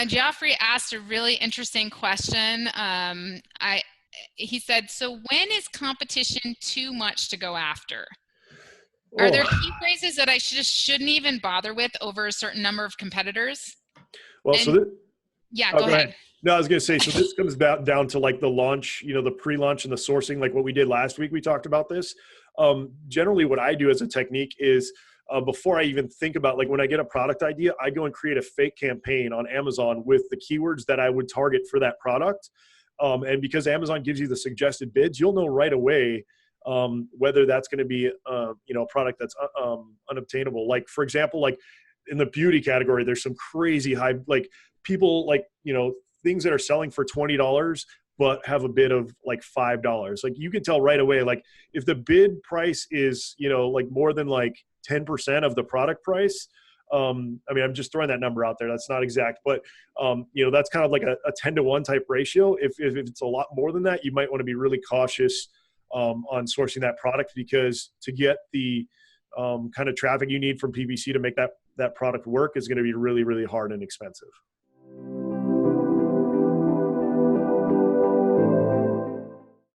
Geoffrey asked a really interesting question. He said, so when is competition too much to go after? Are Oh, there key phrases that I just shouldn't even bother with over a certain number of competitors? well, so And this, yeah, oh, go go ahead. ahead. No, I was going to say, so this comes down to like the launch, the pre-launch and the sourcing, like what we did last week. We talked about this. Generally, what I do as a technique is before I even think about, like when I get a product idea, I go and create a fake campaign on Amazon with the keywords that I would target for that product. And because Amazon gives you the suggested bids, you'll know right away whether that's going to be, a product that's unobtainable. Like, for example, like in the beauty category, there's some crazy high, like people like, things that are selling for $20 but have a bid of like $5. Like you can tell right away, like if the bid price is, like more than like 10% of the product price. I mean, I'm just throwing that number out there. That's not exact, but that's kind of like a 10-to-1 type ratio. If it's a lot more than that, you might want to be really cautious on sourcing that product, because to get the kind of traffic you need from PPC to make that product work is going to be really, really hard and expensive.